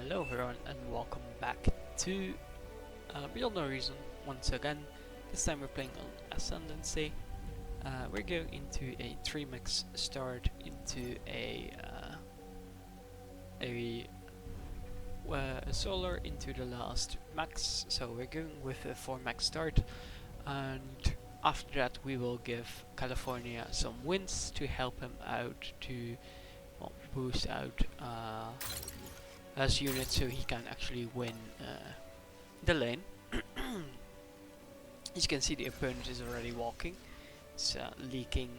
Hello everyone and welcome back to Beyond the Horizon once again. This time we're playing on Ascendancy. We're going into a 3-max start into a solar into the last max. So we're going with a 4-max start, and after that we will give California some wins to help him out to boost out as units so he can actually win the lane. As you can see, the opponent is already walking. It's leaking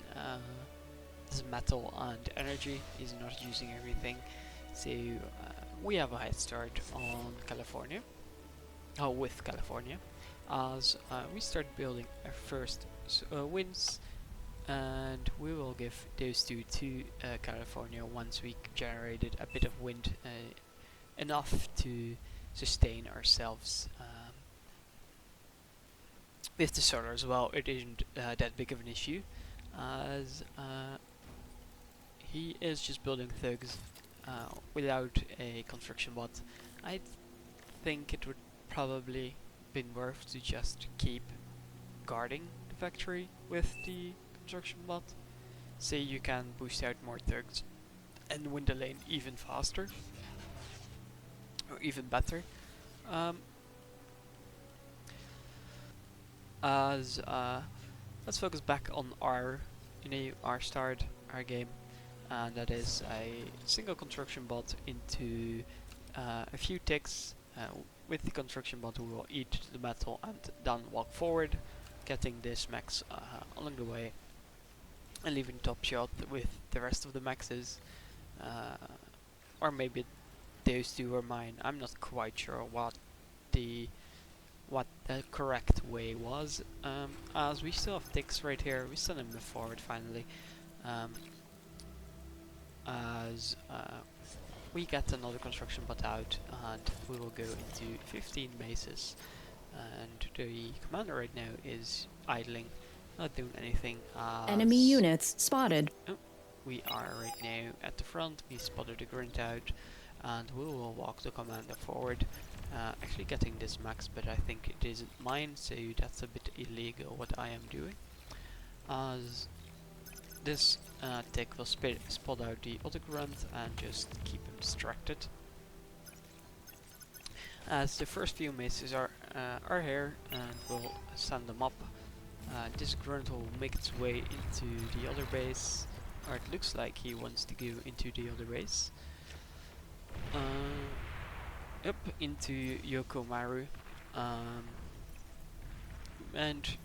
this metal and energy. He's not using everything. So we have a head start on California. With California. As we start building our first wins. And we will give those two to California once we generated a bit of wind enough to sustain ourselves. With the solar as well, it isn't that big of an issue, as he is just building thugs without a construction bot. I think it would probably been worth to just keep guarding the factory with the construction bot, so you can boost out more thugs and win the lane even faster. Or even better. Let's focus back on our start our game, and that is a single construction bot into a few ticks. With the construction bot, we will eat the metal and then walk forward, getting this max along the way, and leaving top shot with the rest of the maxes, or maybe those two are mine. I'm not quite sure what the correct way was. As we still have ticks right here, we send him forward finally. As we get another construction bot out, and we will go into 15 bases. And the commander right now is idling, not doing anything. Enemy units spotted. We are right now at the front. We spotted the grunt out, and we will walk the commander forward. Actually getting this max, but I think it isn't mine, so that's a bit illegal what I am doing. As this tick will spot out the other grunt and just keep him distracted. As the first few maces are here, and we'll send them up. This grunt will make its way into the other base, or it looks like he wants to go into the other base. Up into Yokomaru, and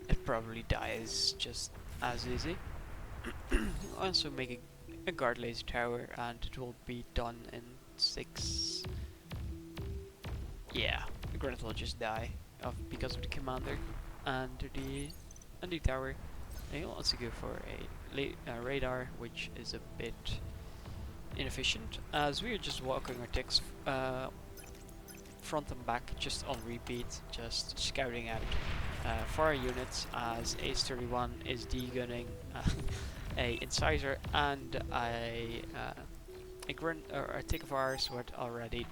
it probably dies just as easy. Also make a guard laser tower, and it will be done in 6. Yeah, the grunt will just die because of the commander and the tower. And he wants to go for a radar, which is a bit inefficient, as we are just walking our ticks front and back, just on repeat, just scouting out for our units, as Ace 31 is degunning a incisor and a grunt or a tick of ours, what already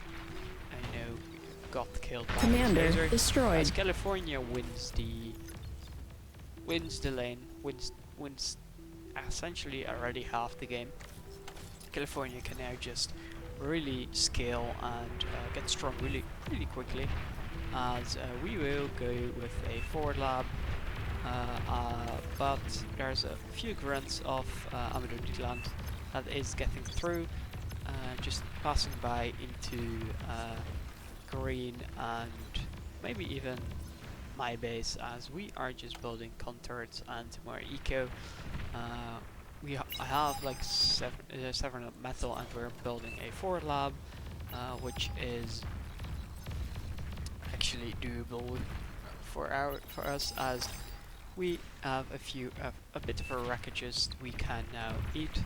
got killed by Commander laser. destroyed. As California wins the lane, wins essentially already half the game. California can now just really scale and get strong really quickly, as we will go with a forward lab, but there's a few grunts of Amadou Ditland that is getting through, just passing by into green and maybe even my base, as we are just building conturts and more eco. I have like 7 metal, and we're building a forward lab, which is actually doable for us, as we have a bit of a wreckages we can now eat.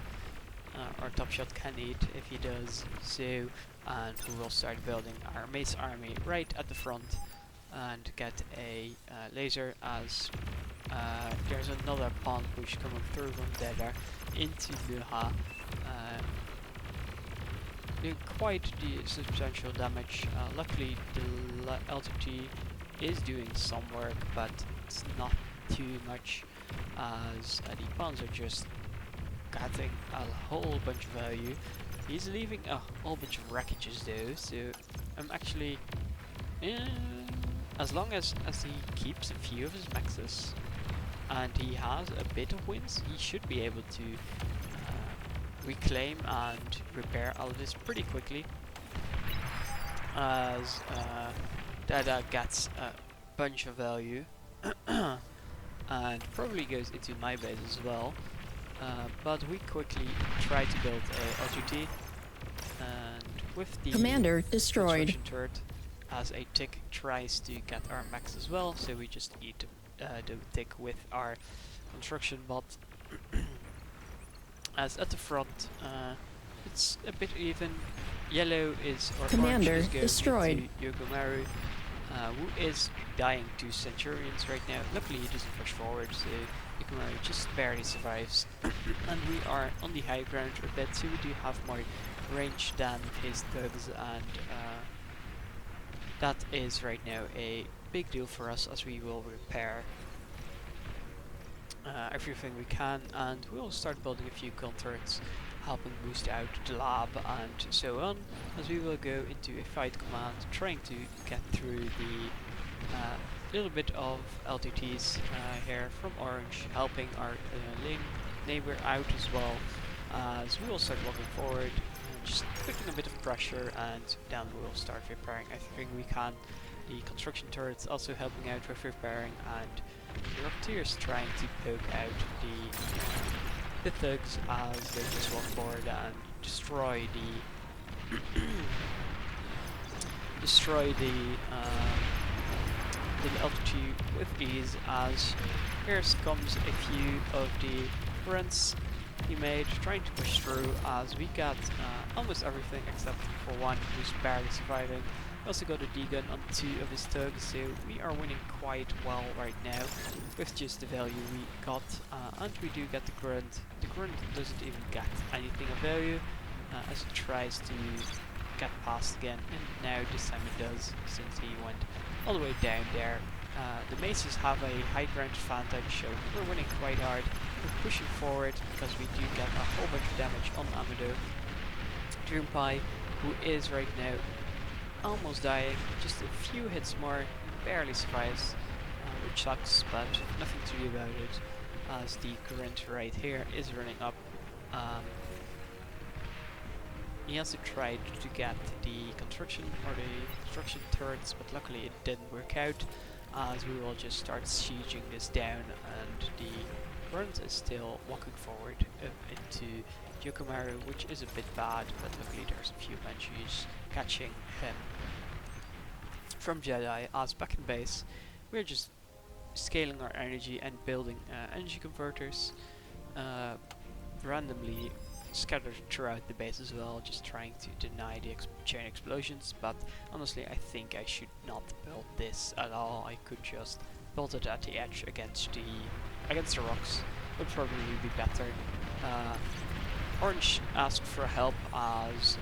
Our top shot can eat if he does so, and we will start building our mace army right at the front and get a laser, as there's another pawn push coming through from Deda into Luha, doing quite the substantial damage. Luckily, the LTT is doing some work, but it's not too much, as the pawns are just getting a whole bunch of value. He's leaving a whole bunch of wreckages though, so I'm actually, as long as he keeps a few of his mexes and he has a bit of wins, he should be able to reclaim and repair all of this pretty quickly, as Dada gets a bunch of value and probably goes into my base as well. But we quickly try to build a LGT, and with the Commander destroyed. construction turret, as a tick tries to get our max as well, so we just eat the tick with our construction bot. As at the front, it's a bit even. Yellow is, or Commander orange is going destroyed. into Yokomaru, who is dying to Centurions right now. Luckily he doesn't push forward, so Yokomaru just barely survives. And we are on the high ground a bit, so we do have more range than his thugs, and that is right now a big deal for us, as we will repair everything we can, and we'll start building a few gun turrets, helping boost out the lab and so on, as we will go into a fight command, trying to get through the little bit of LTTs here from orange, helping our neighbor out as well, as we will start walking forward, just putting a bit of pressure, and then we'll start repairing everything we can. The construction turrets also helping out with repairing, and the Rocketeers trying to poke out the thugs as they just walk forward and destroy the LTT with ease, as here comes a few of the runs he made trying to push through, as we got almost everything except for one who's barely surviving. We also got a D-gun on 2 of his thugs, so we are winning quite well right now with just the value we got, and we do get the grunt. The grunt doesn't even get anything of value, as it tries to get past again, and now this time it does, since he went all the way down there. The mexes have a high ground advantage, so we're winning quite hard. We're pushing forward because we do get a whole bunch of damage on Amado. Dreampai, who is right now almost dying, just a few hits more, barely survives, which sucks, but nothing to do about it, as the current right here is running up. He also tried to get the construction turrets, but luckily it didn't work out, as we will just start sieging this down, and the grunt is still walking forward into Yokomaru, which is a bit bad, but luckily there's a few banshees catching him from Jedi. As back in base, we're just scaling our energy and building energy converters randomly scattered throughout the base as well, just trying to deny the chain explosions. But honestly, I think I should not build this at all. I could just build it at the edge against the rocks. Would probably be better. Orange asked for help, as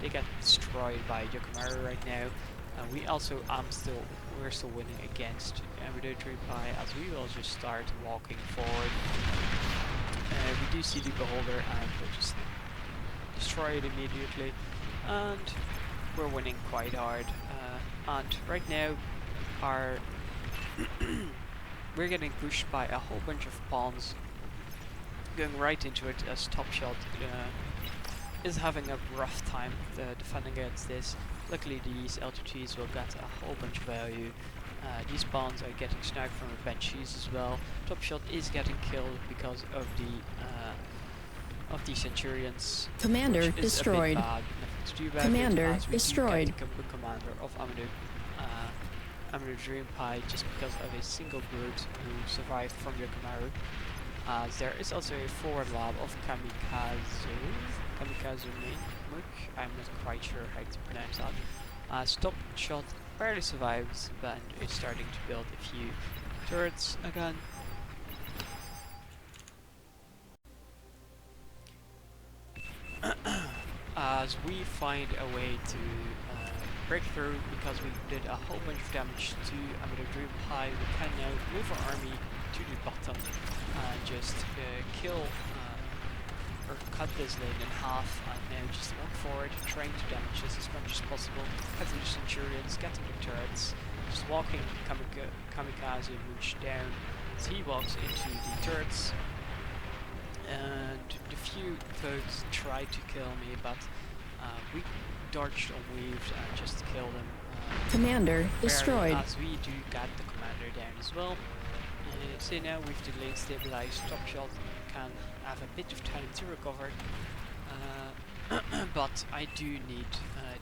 they get destroyed by Yokomaru right now. We're still winning against Amado Dreampai, as we will just start walking forward. We do see the beholder, and we'll just destroy it immediately, and we're winning quite hard. And right now, we're getting pushed by a whole bunch of pawns, going right into it, as Top Shot is having a rough time defending against this. Luckily these LTTs will get a whole bunch of value. These pawns are getting sniped from the banshees as well. Top Shot is getting killed because of the Centurions. Commander destroyed. Nothing to do about Commander it, as we destroyed. do get the commander of Amado Dreampai, just because of a single brute who survived from Yokomaru. There is also a forward lab of Kamikaze Muk, I'm not quite sure how to pronounce that. Top Shot barely survives, but is starting to build a few turrets again. as we find a way to break through because we did a whole bunch of damage to a bit of Dream High. We can now move our army to the bottom and just kill or cut this lane in half, and now just walk forward, trying to damage this as much as possible. Cutting the Centurions, getting the turrets, just walking Kamikaze Mooch down as he walks into the turrets. And the few foes tried to kill me, but we dodged and weaved and just killed them. Commander destroyed. As we do get the commander down as well. So now with the lane stabilized, Top Shot can have a bit of time to recover. But I do need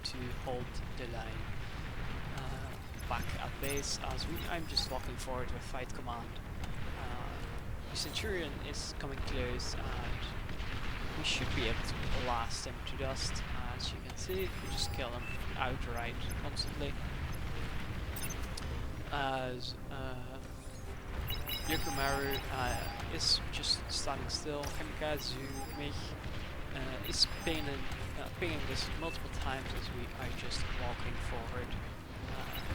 to hold the line back at base as I'm just walking forward with fight command. The Centurion is coming close and we should be able to blast him to dust. As you can see, we just kill him outright constantly. As Yokomaru is just standing still. Kamikaze Mich is pinging this multiple times as we are just walking forward,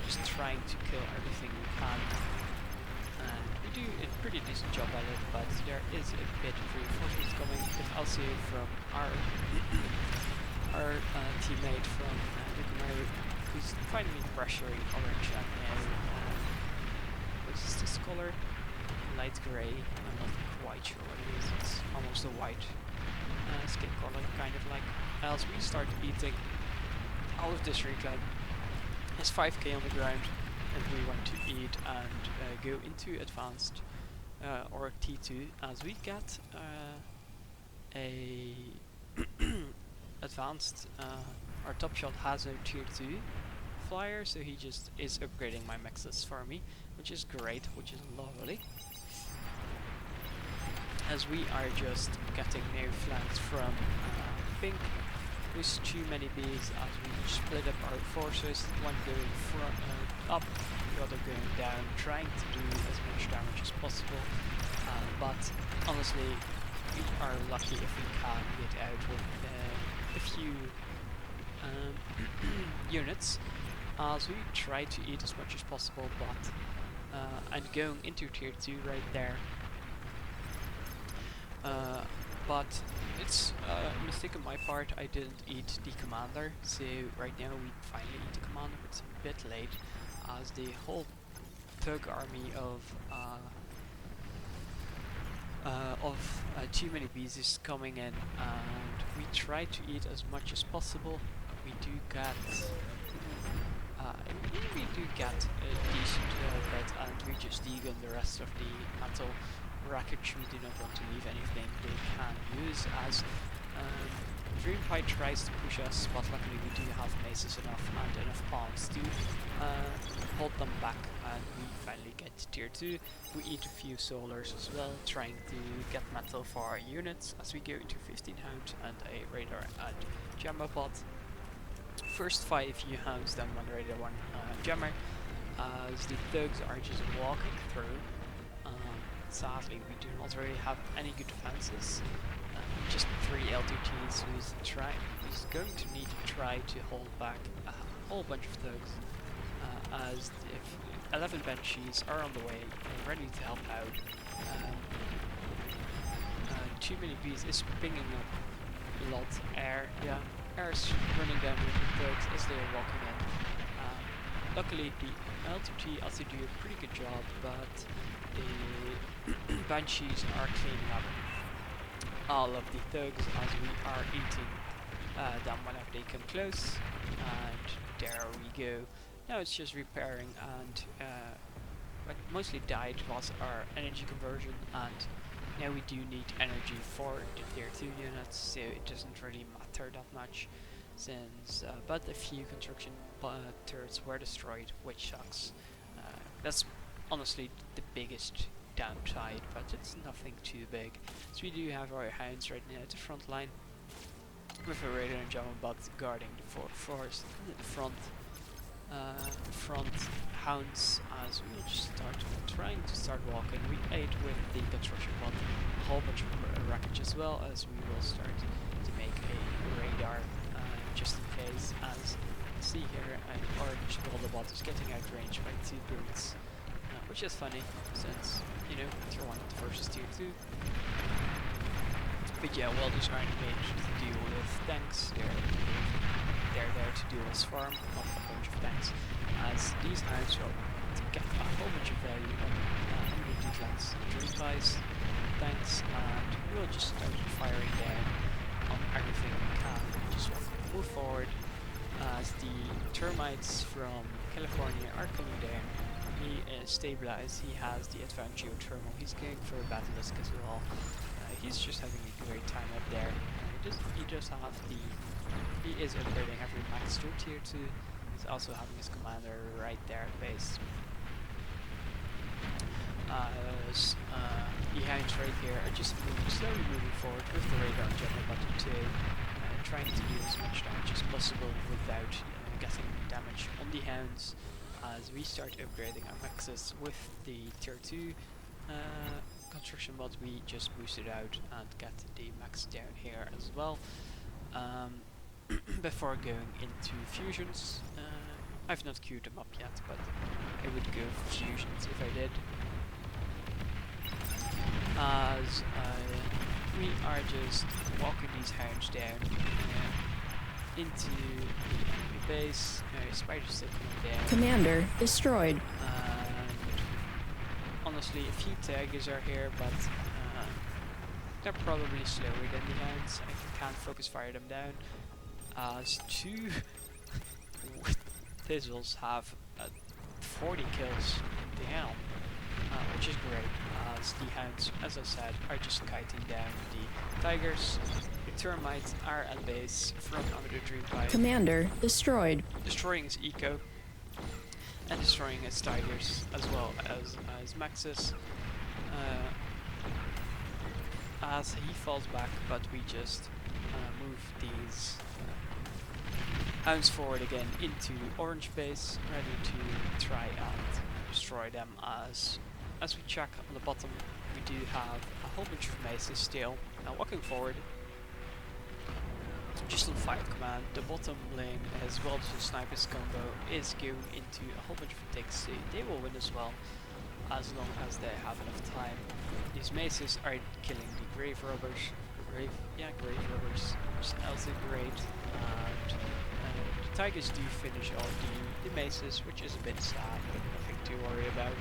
just trying to kill everything we can. And we do a pretty decent job at it, but there is a bit of reinforcements coming with LCA from our teammate from Yokomaru, who's finally pressuring Orange and now what is this color? Light grey. I'm not quite sure what it is. It's almost a white skin color, kind of like. As we start eating all of this reclaim. It's 5k on the ground, and we want to eat and go into advanced or T2 as we get a advanced. Our Top Shot has a tier 2 flyer, so he just is upgrading my mexes for me, which is great, which is lovely. As we are just getting now flanked from pink with too many bees as we split up our forces, one going up, the other going down, trying to do as much damage as possible, but honestly we are lucky if we can get out with a few units as we try to eat as much as possible, but and going into tier 2 right there. But it's a mistake on my part, I didn't eat the commander, so right now we finally eat the commander. It's a bit late as the whole thug army of too many bees is coming in, and we try to eat as much as possible. We do get a decent bit, and we just degun the rest of the metal wreckage. We do not want to leave anything they can use as Dream Pie tries to push us, but luckily we do have maces enough and enough pawns to hold them back, and we finally get to tier 2. We eat a few solars as well, trying to get metal for our units as we go into 15 hound and a radar and jammer bot. First fight a few hounds, then one radar, one jammer, as the thugs are just walking through. Sadly, we do not really have any good defenses. Just 3 LTTs who's going to need to try to hold back a whole bunch of thugs, as if 11 banshees are on the way, ready to help out. Too many bees is pinging up a lot. Air is running down with the thugs as they are walking in. Luckily, the LTT also do a pretty good job, but the banshees are cleaning up all of the thugs as we are eating them whenever they come close, and there we go. Now it's just repairing, and what mostly died was our energy conversion, and now we do need energy for the tier 2 units, so it doesn't really matter that much since but a few construction turrets were destroyed, which sucks. That's honestly the biggest downside, but it's nothing too big. So we do have our hounds right now at the front line with a radar and jammer bot guarding the forest, the front hounds, as we'll just trying to start walking. We ate with the construction bot a whole bunch of wreckage as well, as we will start to make a radar case, as you see here, an orange Wildebot is getting outranged by 2 brutes, which is funny, since, you know, tier 1 versus tier 2. But yeah, Welders aren't made to deal with tanks, they're there to deal with farm, not a bunch of tanks, as these hounds will get a whole bunch of value on the defense, dream ties, tanks, and we'll just start firing down on everything we can. Just move forward as the termites from California are coming down. He is stabilized, he has the advanced geothermal, he's going for a basilisk as well. He's just having a great time up there. He does have the... He is upgrading every max to tier 2. He's also having his commander right there at base. The hounds right here are just slowly moving forward with the radar on general button 2, trying to do as much damage as possible without getting damage on the hounds, as we start upgrading our mexes with the tier 2 construction mods. We just boost it out and get the max down here as well. Before going into fusions, I've not queued them up yet, but I would go for fusions if I did. As we are just walking these hounds down into the base. Spiders still coming down. Commander destroyed. Honestly, a few taggers are here, but they're probably slower than the hounds. I can't focus fire them down. As 2 Thizzles have 40 kills in the helm, which is great, as the hounds, as I said, are just kiting down the tigers. The termites are at base from under the dream pipe. Commander destroyed. Destroying his eco and destroying his tigers as well as maxes. As he falls back, but we just move these hounds forward again into orange base, ready to try and destroy them. As we check on the bottom, we do have a whole bunch of maces still. Now walking forward, just on fire command, the bottom lane as well as the snipers combo is going into a whole bunch of attacks. They will win as well, as long as they have enough time. These maces are killing the grave robbers. Grave robbers, which is also great. And the tigers do finish off the maces, which is a bit sad, but nothing to worry about.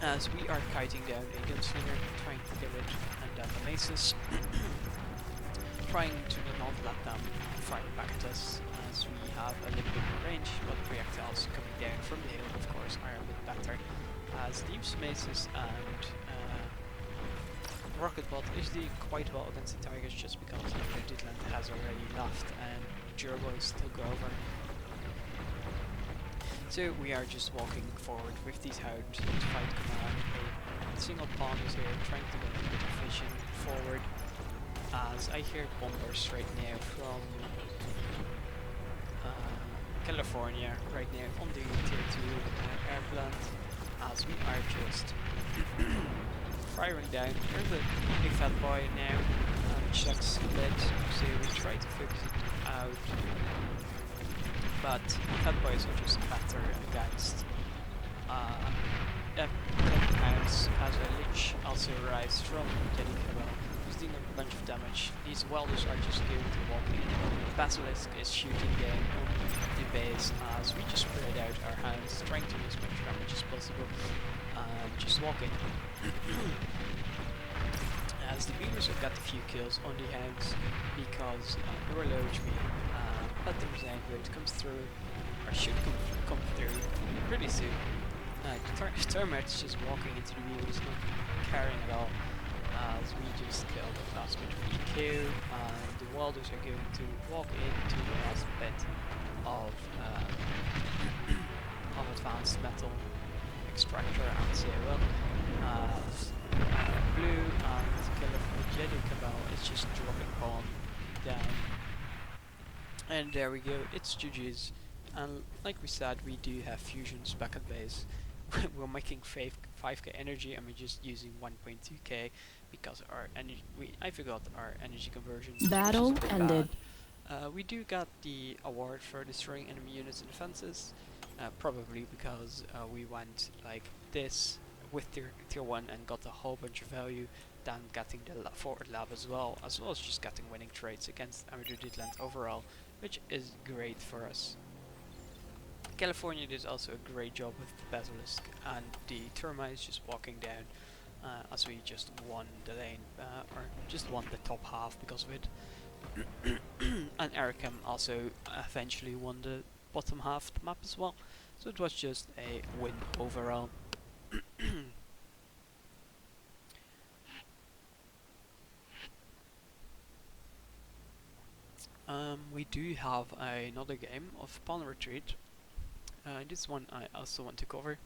As we are kiting down a gunslinger, trying to kill it, and down the maces, trying to not let them fire back at us, as we have a little bit more range, but projectiles coming down from the hill, of course, are a bit better. As Deep's maces and Rocketbot is doing quite well against the tigers, just because the Ditland has already left and Gerbo is still go over. So we are just walking forward with these hounds to fight command. A single pawn is here trying to get a bit of vision forward, as I hear bombers right now from California, right now on the tier 2 air plant, as we are just firing down. There's a fat boy now, which sucks a bit, so we try to focus it out. But Fat Boy is just better against hounds, as a Lich also arrives from Jenny Cabell, who's doing a bunch of damage. These welders are just going to walk in. Basilisk is shooting down on the base, as we just spread out our hounds, trying to do as much damage as possible, and just walk in. As the beavers have got a few kills on the hounds, because they were low HP. But the Resentment comes through, or should come through pretty soon. The termites just walking into the wheels, not caring at all, as we just killed the last bit of EQ, and the welders are going to walk into the last bit of advanced metal extractor and COL. Blue and Jenny Cabal is just dropping pawn down. And there we go, it's GG's. And like we said, we do have fusions back at base. We're making 5k energy, and we're just using 1.2k because our energy. I forgot our energy conversions, which is Battle a bit ended. bad. We do get the award for destroying enemy units and defenses, probably because we went like this with tier 1 and got a whole bunch of value, than getting the forward lab as well as just getting winning trades against Amateur Land overall, which is great for us. California did also a great job with the Basilisk and the Termites just walking down, as we just won the lane, or just won the top half because of it. And Ericam also eventually won the bottom half of the map as well, so it was just a win overall. We do have another game of Pawn Retreat. This one I also want to cover.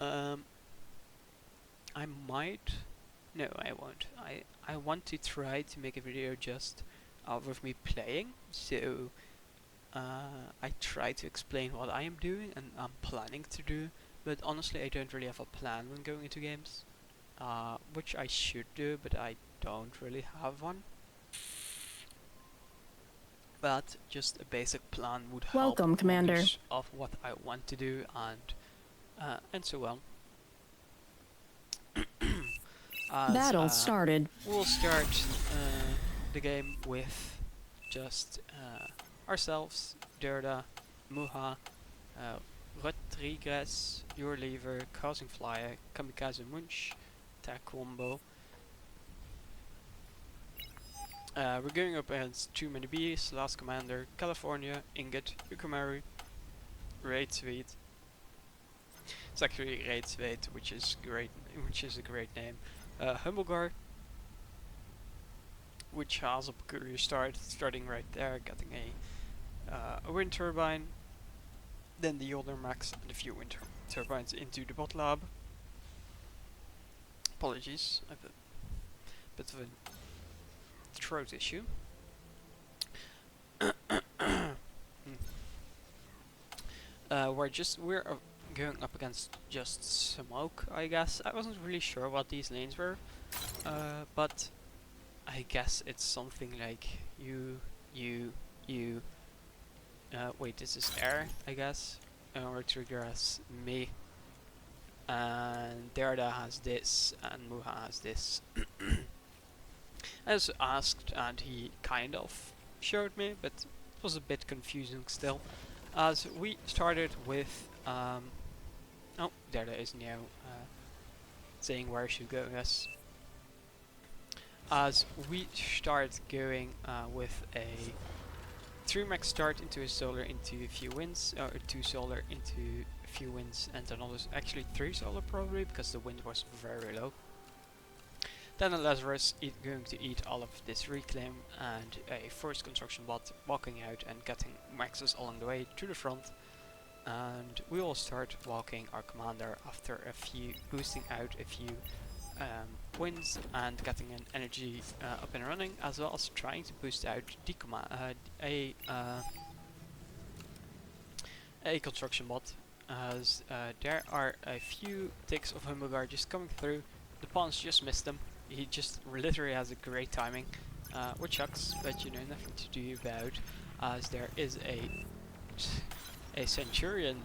I might... No, I won't. I want to try to make a video just with me playing, so I try to explain what I am doing and I'm planning to do, but honestly I don't really have a plan when going into games, which I should do, but I don't really have one. But just a basic plan would help Welcome, Commander. of what I want to do and so on. Battle started. We'll start the game with just ourselves, Derda, Muha, Rodriguez, Your Lever, Causing Flyer, Kamikaze Munch, Tag Combo. We're going up against Too Many Bees, Last Commander, California, Ingot, Ukumaru, Raid Suite. It's actually Raid Suite, which is a great name. Humblegar, which has a peculiar start, starting right there, getting a wind turbine, then the older max and a few wind turbines into the bot lab. Apologies, I have a bit of a throat issue. We're going up against just smoke, I guess. I wasn't really sure what these lanes were, but I guess it's something like wait, this is air, I guess. Or trigger has me, and Derda has this, and Muha has this. As asked, and he kind of showed me, but it was a bit confusing still. As we started with, oh, Derda is now saying where I should go, yes. As we start going with a 3 max start into a solar into a few wins, or 2 solar into a few wins, and another, actually 3 solar probably, because the wind was very low. Then a Lazarus going to eat all of this reclaim, and a first construction bot walking out and getting maxes along the way to the front. And we will start walking our commander after a few boosting out a few wins and getting an energy up and running, as well as trying to boost out the a construction bot, as there are a few ticks of Humblegar just coming through. The pawns just missed them. He just literally has a great timing, which sucks, but you know, nothing to do about, as there is a Centurion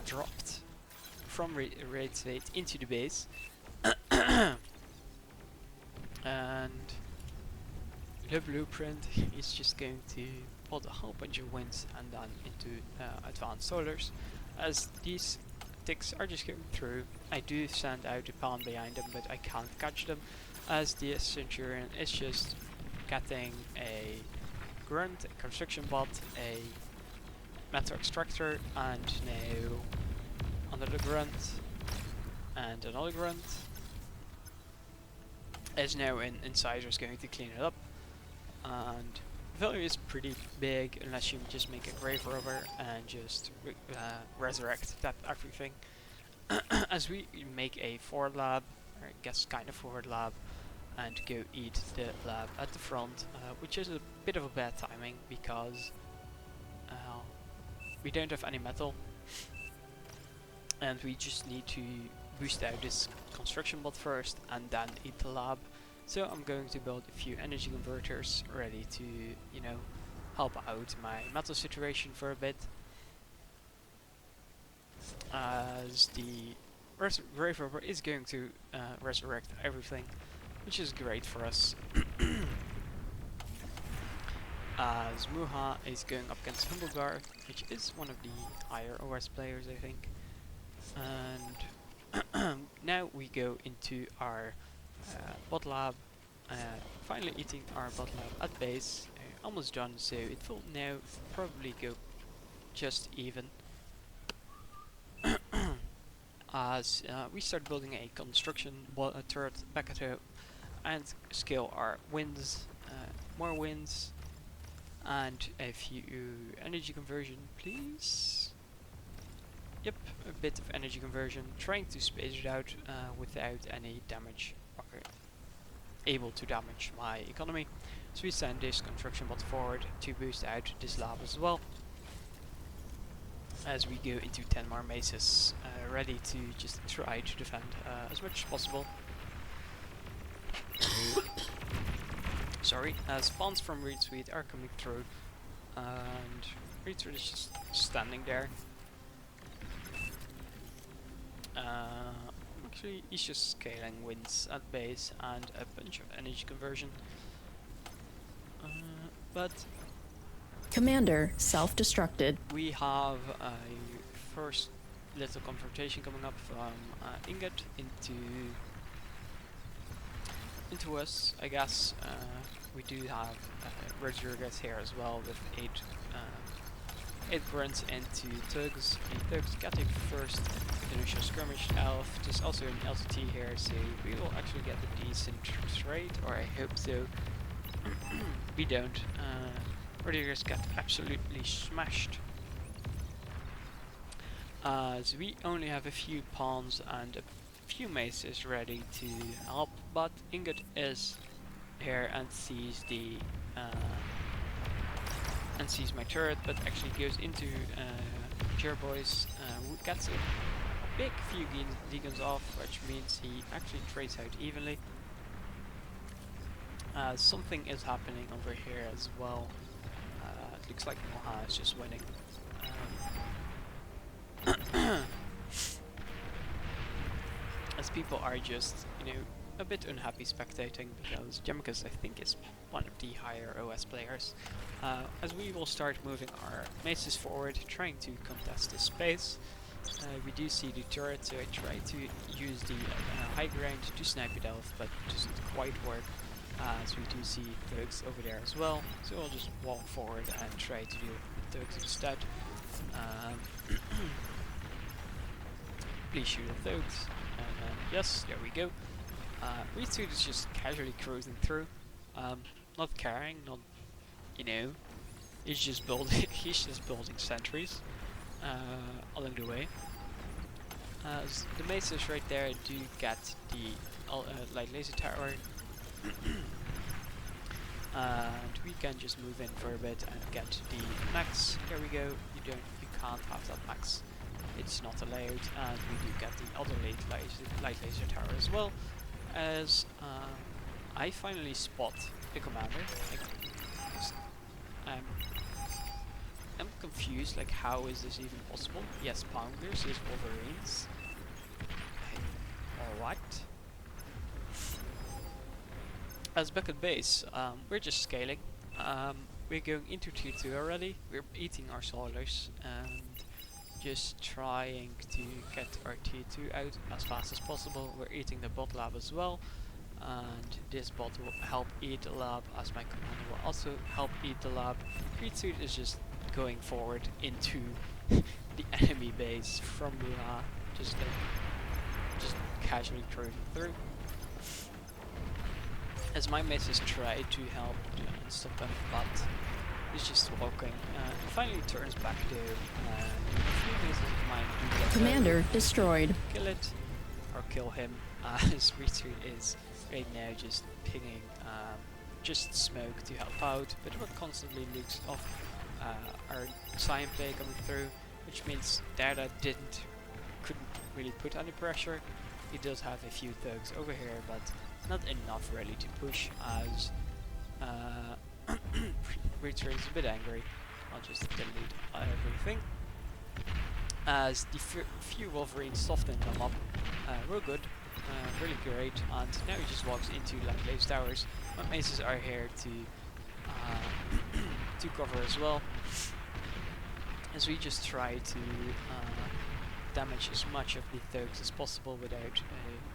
dropped from Raid State into the base. And the blueprint is just going to put a whole bunch of wins and then into advanced solars, as these ticks are just going through. I do send out a pawn behind them, but I can't catch them, as the Centurion is just getting a grunt, a construction bot, a metal extractor, and now another grunt, and another grunt. Is now in Insider's going to clean it up, and the value is pretty big unless you just make a grave robber and just resurrect that everything. As we make a forward lab, or I guess kind of forward lab, and go eat the lab at the front, which is a bit of a bad timing because we don't have any metal. and we just need to boost out this construction bot first and then eat the lab. So I'm going to build a few energy converters ready to, you know, help out my metal situation for a bit. As the Grave Robber is going to resurrect everything, which is great for us. As Muha is going up against Humblegar, which is one of the higher OS players, I think. And now we go into our bot lab, finally eating our bot lab at base, almost done, so it will now probably go just even. As we start building a construction turret back at home and scale our winds, more winds, and a few energy conversion, please. Yep, a bit of energy conversion, trying to space it out without any damage or able to damage my economy. So we send this construction bot forward to boost out this lab as well. As we go into 10 more maces, ready to just try to defend as much as possible. Sorry, spawns from Reed Suite are coming through, and Reed Suite is just standing there. Actually, he's just scaling winds at base and a bunch of energy conversion. But Commander self-destructed. we have a first little confrontation coming up from Ingot into us, I guess. We do have Rodriguez here as well with 8 grunts into Tugs. The Tugs getting first initial skirmish elf. There's also an LTT here, so we will actually get a decent trade, or I hope so. We don't. Rodriguez got absolutely smashed. So we only have a few pawns and a few maces ready to help, but Ingot is here and sees the sees my turret, but actually goes into Jerboys, who gets a big few deacons off, which means he actually trades out evenly. Something is happening over here as well. It looks like Moha is just winning. As people are just, you know, a bit unhappy spectating, because Jemikas, I think, is one of the higher OS players. As we will start moving our maces forward, trying to contest this space. We do see the turret, so I try to use the high ground to snipe it off, but it doesn't quite work. As we do see thugs over there as well, so I'll just walk forward and try to deal with thugs instead. Please shoot the thugs. Yes, there we go. Reed Suite is just casually cruising through, not caring, not, you know, he's just building sentries along the way. The maces right there do get the light laser tower. And we can just move in for a bit and get the max. There we go. You can't have that max. It's not allowed, and we do get the other light laser tower as well. As I finally spot the commander. I'm confused. Like, how is this even possible? Yes, Pounders is Wolverines. Or what? As back at base, we're just scaling. We're going into tier 2 already. We're eating our solars and just trying to get our tier 2 out as fast as possible. We're eating the bot lab as well, and this bot will help eat the lab, as my commander will also help eat the lab. Reed Suite is just going forward into the enemy base from Mura, just casually cruising through. As my maces try to help stop him, but he's just walking. He finally turns back to a few maces of mine do get Commander destroyed. kill it or kill him. His retreat is right now just pinging just smoke to help out, but we're constantly looks off our Cyan play coming through, which means Dada didn't couldn't really put any pressure. He does have a few thugs over here, but not enough really to push, as Reacher is a bit angry. I'll just delete everything. As the few Wolverines softened him up real good, really great, and now he just walks into like Lace Towers. My maces are here to to cover as well, as we just try to damage as much of the thugs as possible without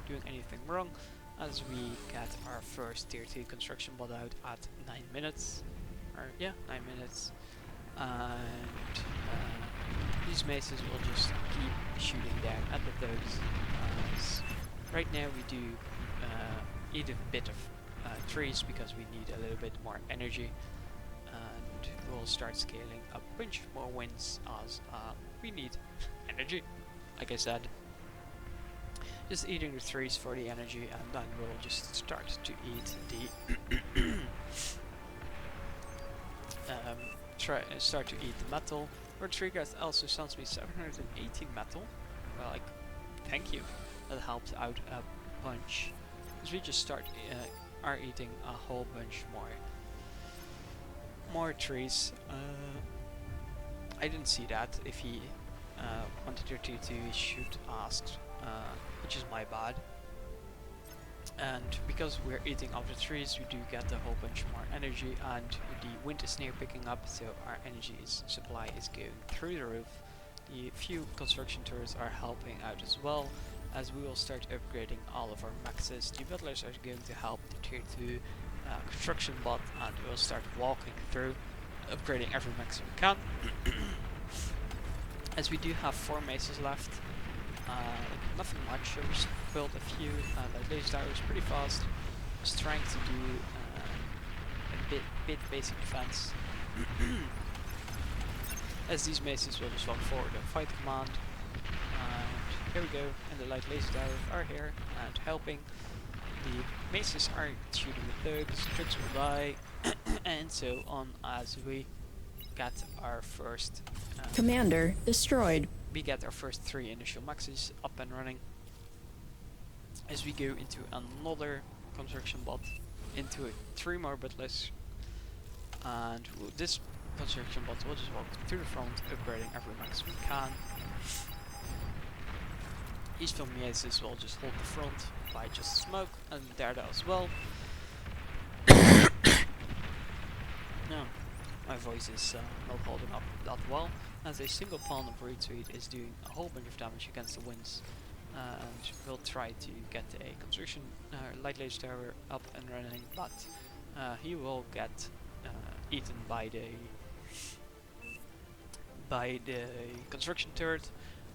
doing anything wrong, as we get our first tier 2 construction bot out at 9 minutes, or yeah, 9 minutes, and these maces will just keep shooting down at the thugs, as right now we do eat a bit of trees because we need a little bit more energy, and we'll start scaling a bunch more wins as we need energy, like I said. Just eating the trees for the energy, and then we'll just start to eat the start to eat the metal. Our trigger also sends me 718 metal. Well, like, thank you. That helps out a bunch. As we just are eating a whole bunch more trees. I didn't see that. If he wanted to, he should ask, which is my bad. And because we're eating up the trees, we do get a whole bunch more energy, and the wind is now picking up, so our energy supply is going through the roof. The few construction turrets are helping out as well, as we will start upgrading all of our mexes. The butlers are going to help the tier 2 construction bot, and we'll start walking through, upgrading every mex we can. As we do have 4 maces left, nothing much, so we just built a few like laser towers pretty fast. Just trying to do a bit basic defense. As these maces will just walk forward and fight command. And here we go, and the light laser towers are here and helping. The maces are shooting the thugs, tricks will die, and so on, as we get our first Commander destroyed. we get our first 3 initial maxes up and running. As we go into another construction bot, into 3 more butlers, and this construction bot will just walk to the front, upgrading every max we can. Each film maces will just hold the front by just smoke, and there as well. No, my voice is not holding up that well, as a single pawn of retweet is doing a whole bunch of damage against the winds, and we'll try to get a construction light laser tower up and running, but he will get eaten by the construction turret.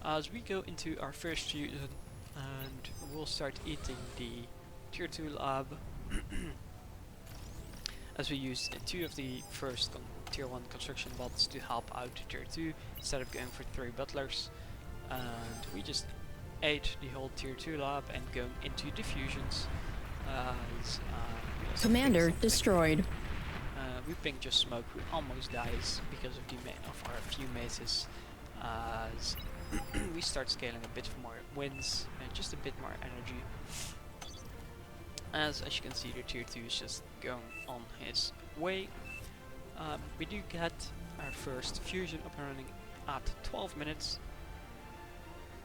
As we go into our first fusion, and we'll start eating the tier 2 lab. As we use 2 of the first tier 1 construction bots to help out tier 2 instead of going for 3 butlers, and we just ate the whole tier 2 lab and going into diffusions. Commander destroyed. We ping just smoke, who almost dies because of our few maces, as we start scaling a bit more wins and just a bit more energy. As you can see, the tier 2 is just going on his way. We do get our first fusion up and running at 12 minutes.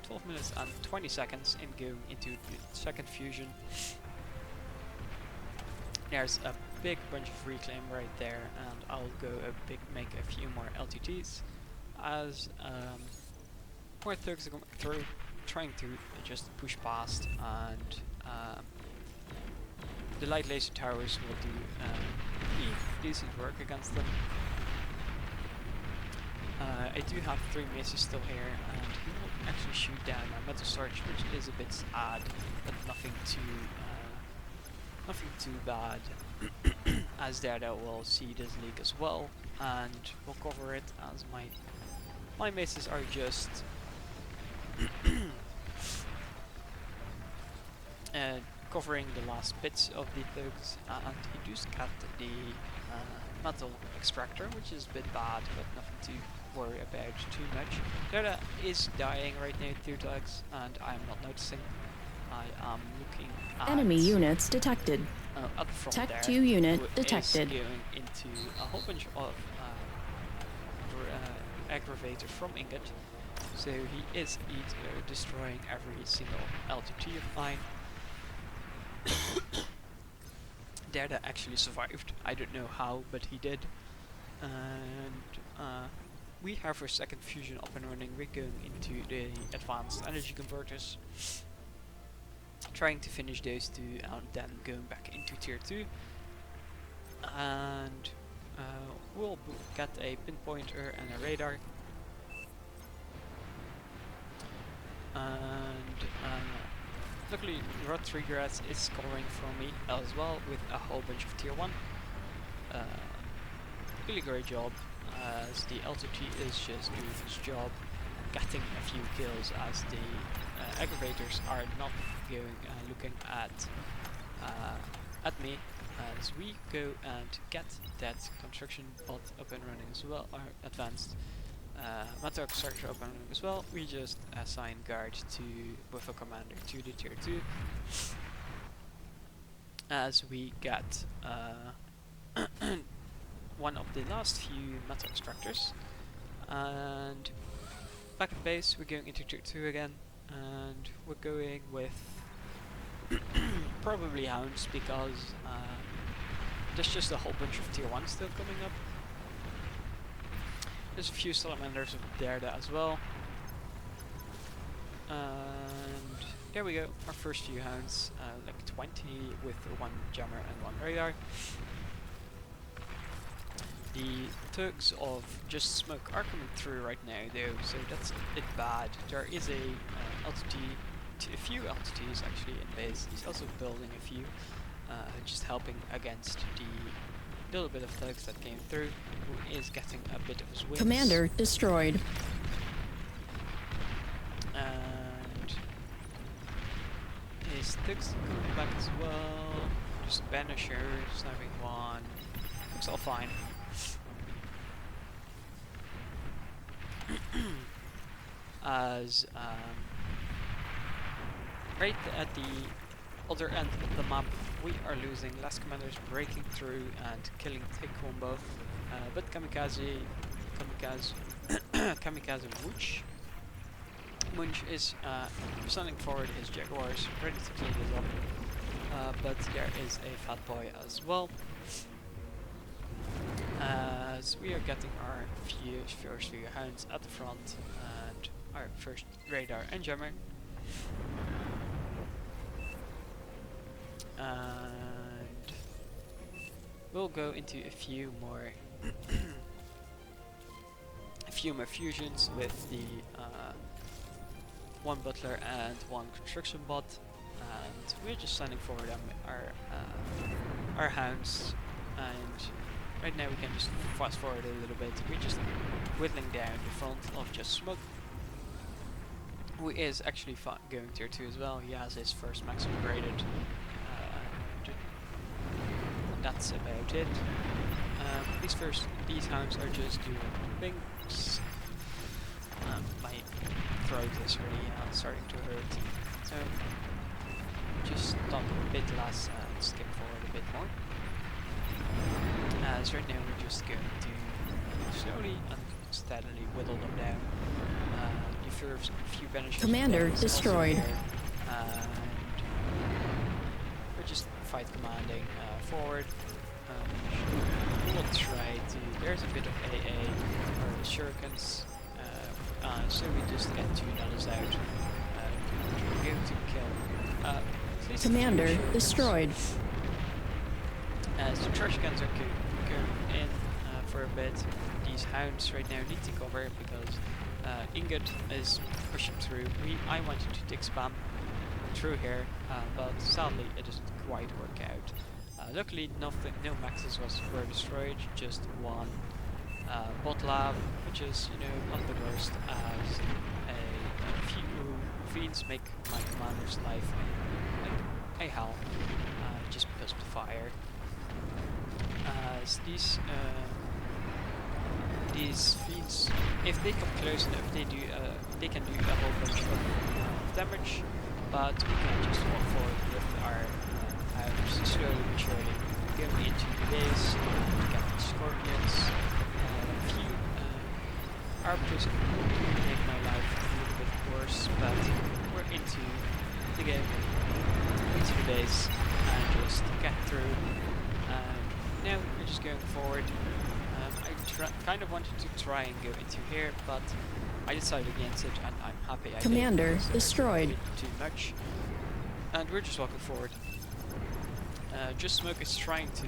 12 minutes and 20 seconds in going into the second fusion. There's a big bunch of reclaim right there, and I'll go make a few more LTTs as more thugs are going through, trying to just push past, and the light laser towers will do decent work against them. I do have 3 maces still here, and he will actually shoot down my metal storage, which is a bit sad, but nothing too bad. As there will see this leak as well, and we'll cover it, as my maces are just covering the last bits of the thugs, and he does get the metal extractor, which is a bit bad, but nothing to worry about too much. Dota is dying right now, 2 thugs, and I'm not noticing. I am looking at Enemy units detected. at the front Tech there, 2 unit who detected. is going into a whole bunch of aggravators from Ingot. So he is destroying every single LTT of mine. Derda actually survived. I don't know how, but he did. And we have our second fusion up and running. We're going into the advanced energy converters, trying to finish those 2, and then going back into tier 2. And we'll get a pinpointer and a radar. And luckily Rod Regrets is scoring for me as well with a whole bunch of tier 1. Really great job, as the LTT is just doing its job, getting a few kills, as the aggravators are not going looking at me, as we go and get that construction bot up and running as well, or advanced metal extractor up and running as well. We just assign guard to with a commander to the tier 2, as we get one of the last few metal extractors, and back at base we're going into tier 2 again, and we're going with probably hounds, because there's just a whole bunch of tier 1 still coming up. There's a few salamanders up there as well, and there we go, our first few hounds, like 20 with 1 jammer and 1 radar. The thugs of Just Smoke are coming through right now though, so that's a bit bad. There is a a few LTTs actually in base. He's also building a few, just helping against the little bit of thugs that came through, who is getting a bit of his wins. Commander destroyed. And his thugs coming back as well. Just Banisher, sniping 1. Looks all fine. As right at the other end of the map, we are losing last commanders breaking through and killing Taekwondo, but Kamikaze Munch is sending forward his Jaguars, ready to kill this up, but there is a Fat Boy as well, as we are getting our first few hounds at the front, and our first radar and jammer. And we'll go into a few more fusions with the 1 butler and 1 construction bot, and we're just sending forward our hounds, and right now we can just fast forward a little bit. We're just whittling down the front of Just Smoke, who is actually going tier 2 as well. He has his first max upgraded. That's about it. These hounds are just doing things. My throat is really starting to hurt, so just talk a bit less and skip forward a bit more. As right now we're just going to slowly and steadily whittle them down. The first few banishers. Commander destroyed. And we're just fight commanding forward. We'll try to. There's a bit of AA or shurikens, so we just get 2 dollars out. We're going to kill. At least Commander destroyed. As the trash cans are going in for a bit, these hounds right now need to cover because Ingot is pushing through. I wanted to tick spam through here, but sadly it doesn't quite work out. Luckily no maxes were destroyed, just 1 bot lab, which is, you know, not the worst, as a few fiends make my commander's life like a hell, just because of the fire. As these fiends, if they come close enough, they can do a whole bunch of damage, but we can just walk forward with our items slowly but surely. Going into the base, we got the scorpions, a few arbiters make my life a little bit worse, but we're into the game, into the base, and just get through. Now we're just going forward. I kind of wanted to try and go into here, but I decided against it, and I'm happy I Commander did. destroyed. Too much. And we're just walking forward. Just Smoke is trying to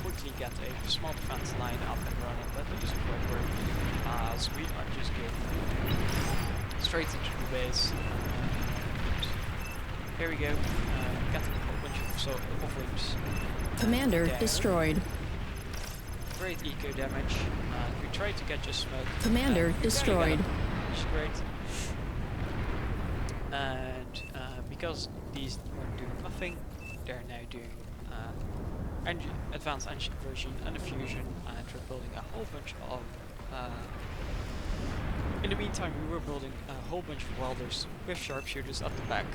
quickly get a small defense line up and running, but it doesn't quite work, as we are just going straight into the base. Here we go, getting a whole bunch of offerings. Commander There. destroyed. Great eco damage. We tried to get just Smoke. Commander We destroyed. got him, which is great. And because these weren't doing nothing, they're now doing advanced engine conversion and a fusion, and we're building a whole bunch of. In the meantime, we were building a whole bunch of welders with sharpshooters at the back.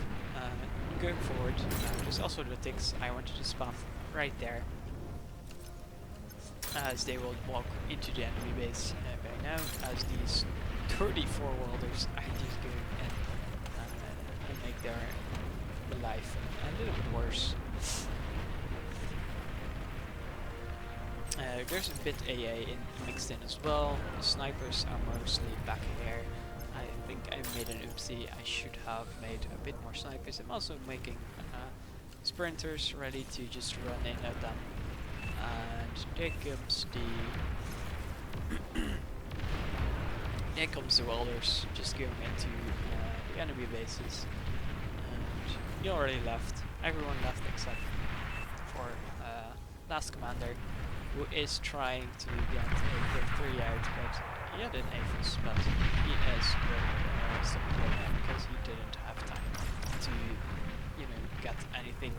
Going forward, there's also the ticks I wanted to spam right there, as they will walk into the enemy base by now, as these 34 welders are just going in and make their life a little bit worse. There's a bit AA mixed in as well. The snipers are mostly back here. I think I made an oopsie. I should have made a bit more snipers. I'm also making sprinters ready to just run in at them. And there comes there comes the welders just going into the enemy bases. And he already left. Everyone left except for last commander, who is trying to get a victory out, but he had an aphis, but he is stopped playing that because he didn't have time to, get anything.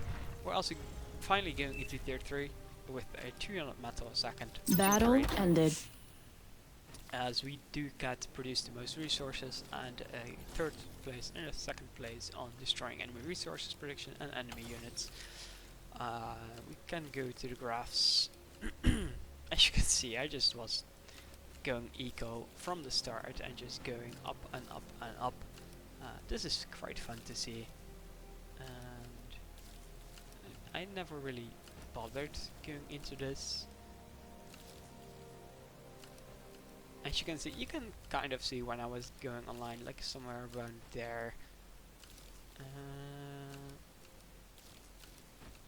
We're also finally going into tier 3 with a 200 metal a second. Battle Great, ended. as we do get to produce the most resources, and a third place and a second place on destroying enemy resources prediction and enemy units. We can go to the graphs. As you can see, I just was going eco from the start and just going up and up and up. This is quite fun to see, and I never really bothered going into this. As you can see, you can kind of see when I was going online, like somewhere around there.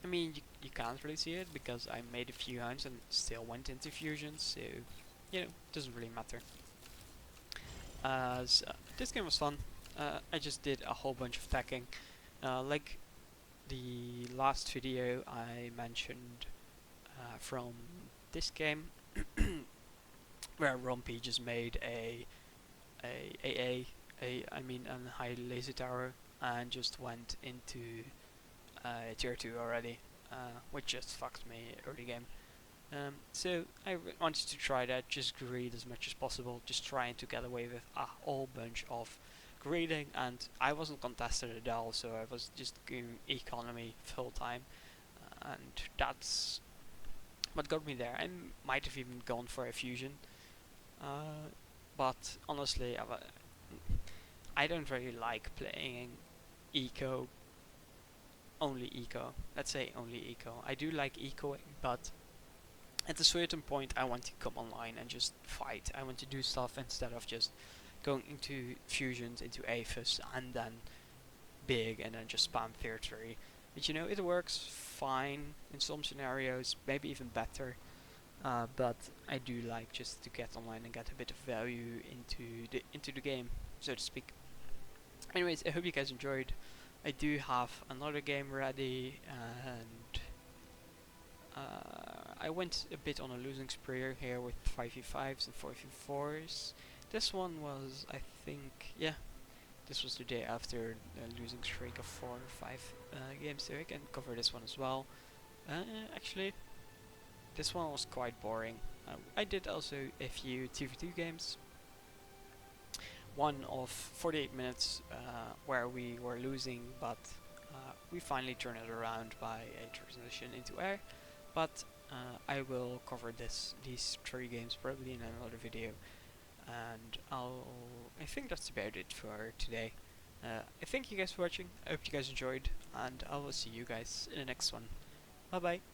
I mean, you can't really see it because I made a few hunts and still went into fusions, so it doesn't really matter. This game was fun. I just did a whole bunch of tacking, like the last video I mentioned from this game, where Rompy just made a high laser tower, and just went into tier 2 already, which just fucked me early game. So I wanted to try that, just greed as much as possible, just trying to get away with a whole bunch of greeding, and I wasn't contested at all, so I was just doing economy full time, and that's what got me there. I might have even gone for a fusion, but honestly, I don't really like playing eco. Only eco. Let's say only eco. I do like ecoing, but at a certain point I want to come online and just fight. I want to do stuff instead of just going into fusions, into aphis, and then big, and then just spam tier 3. But it works fine in some scenarios, maybe even better. But I do like just to get online and get a bit of value into the game, so to speak. Anyways, I hope you guys enjoyed. I do have another game ready, and I went a bit on a losing spree here with 5v5s and 4v4s. This one was, I think, this was the day after a losing streak of 4 or 5 games, so I can cover this one as well. Actually, this one was quite boring. I did also a few 2v2 games. One of 48 minutes where we were losing, but we finally turned it around by a transition into air. But I will cover these 3 games probably in another video, and I think that's about it for today. I thank you guys for watching. I hope you guys enjoyed, and I will see you guys in the next one. Bye bye.